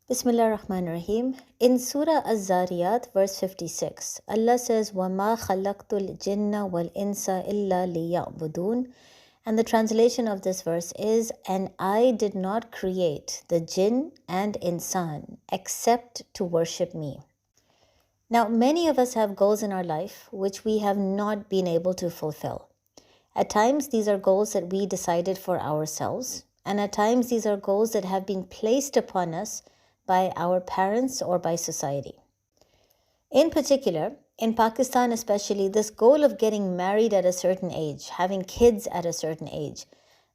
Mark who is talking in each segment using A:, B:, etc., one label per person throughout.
A: Bismillah ar-Rahman ar-Rahim. In Surah Az-Zariyat, verse 56, Allah says, وَمَا خَلَقْتُ الْجِنَّ وَالْإِنسَ إِلَّا لِيَعْبُدُونَ. And the translation of this verse is, and I did not create the jinn and insan except to worship me. Now, many of us have goals in our life which we have not been able to fulfill. At times, these are goals that we decided for ourselves, and at times, these are goals that have been placed upon us by our parents or by society. In particular, in Pakistan especially, this goal of getting married at a certain age, having kids at a certain age,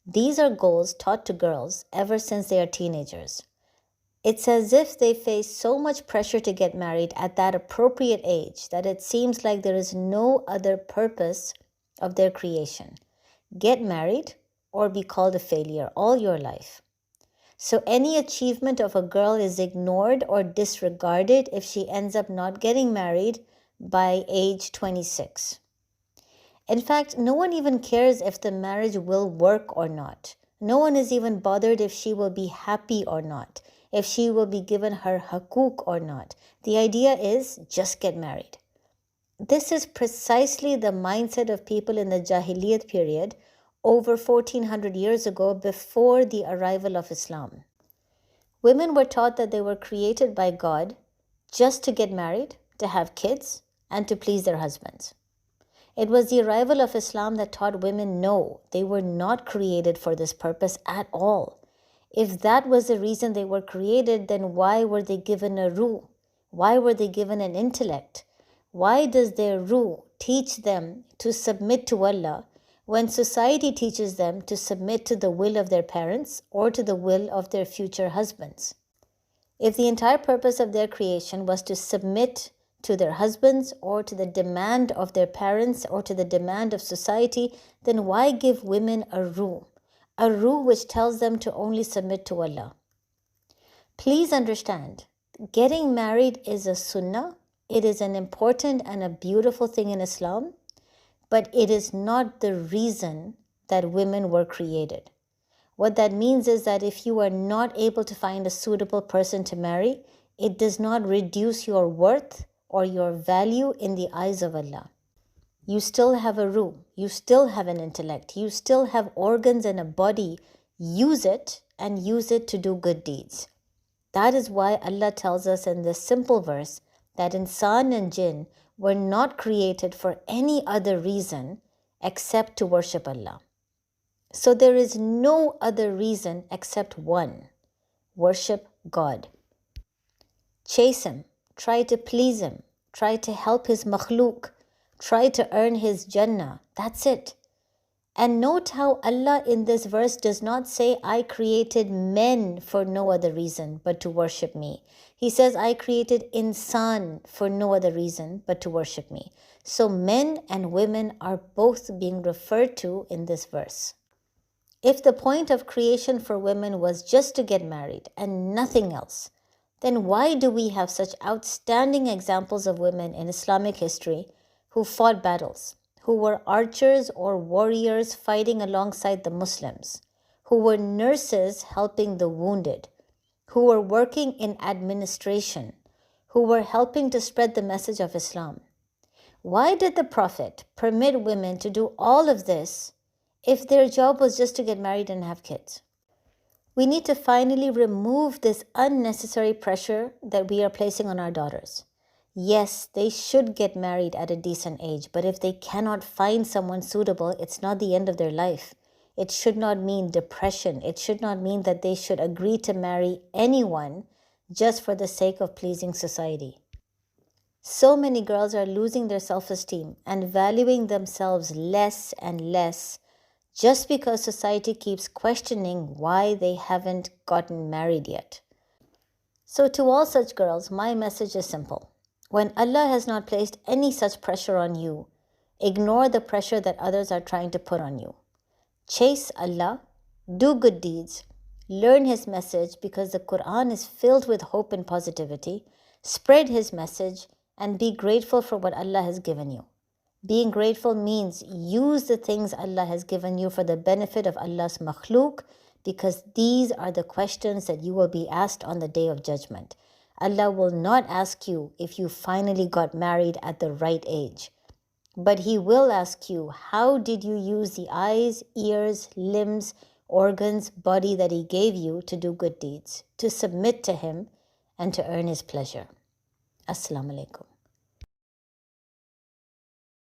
A: these are goals taught to girls ever since they are teenagers. It's as if they face so much pressure to get married at that appropriate age that it seems like there is no other purpose of their creation. Get married or be called a failure all your life. So any achievement of a girl is ignored or disregarded if she ends up not getting married by age 26. In fact, no one even cares if the marriage will work or not. No one is even bothered if she will be happy or not, if she will be given her hukuk or not. The idea is just get married. This is precisely the mindset of people in the Jahiliyyat period over 1400 years ago before the arrival of Islam. Women were taught that they were created by God just to get married, to have kids, and to please their husbands. It was the arrival of Islam that taught women no, they were not created for this purpose at all. If that was the reason they were created, then why were they given a ruh? Why were they given an intellect? Why does their ruh teach them to submit to Allah when society teaches them to submit to the will of their parents or to the will of their future husbands? If the entire purpose of their creation was to submit to their husbands or to the demand of their parents or to the demand of society, then why give women a ruh which tells them to only submit to Allah? Please understand, getting married is a sunnah. It is an important and a beautiful thing in Islam, but it is not the reason that women were created. What that means is that if you are not able to find a suitable person to marry, it does not reduce your worth or your value in the eyes of Allah. You still have a ruh, you still have an intellect, you still have organs and a body. Use it and use it to do good deeds. That is why Allah tells us in this simple verse that insan and jinn were not created for any other reason except to worship Allah. So there is no other reason except one: worship God. Chase Him, try to please Him, try to help His makhluk, try to earn His Jannah. That's it. And note how Allah in this verse does not say, I created men for no other reason but to worship me. He says, I created insan for no other reason but to worship me. So men and women are both being referred to in this verse. If the point of creation for women was just to get married and nothing else, then why do we have such outstanding examples of women in Islamic history who fought battles, who were archers or warriors fighting alongside the Muslims, who were nurses helping the wounded, who were working in administration, who were helping to spread the message of Islam? Why did the Prophet permit women to do all of this if their job was just to get married and have kids? We need to finally remove this unnecessary pressure that we are placing on our daughters. Yes, they should get married at a decent age, but if they cannot find someone suitable, it's not the end of their life. It should not mean depression. It should not mean that they should agree to marry anyone just for the sake of pleasing society. So many girls are losing their self-esteem and valuing themselves less and less just because society keeps questioning why they haven't gotten married yet. So to all such girls, my message is simple. When Allah has not placed any such pressure on you, ignore the pressure that others are trying to put on you. Chase Allah, do good deeds, learn His message because the Quran is filled with hope and positivity, spread His message, and be grateful for what Allah has given you. Being grateful means use the things Allah has given you for the benefit of Allah's makhluk, because these are the questions that you will be asked on the Day of Judgment. Allah will not ask you if you finally got married at the right age, but He will ask you, how did you use the eyes, ears, limbs, organs, body that He gave you to do good deeds, to submit to Him and to earn His pleasure. Assalamu alaikum.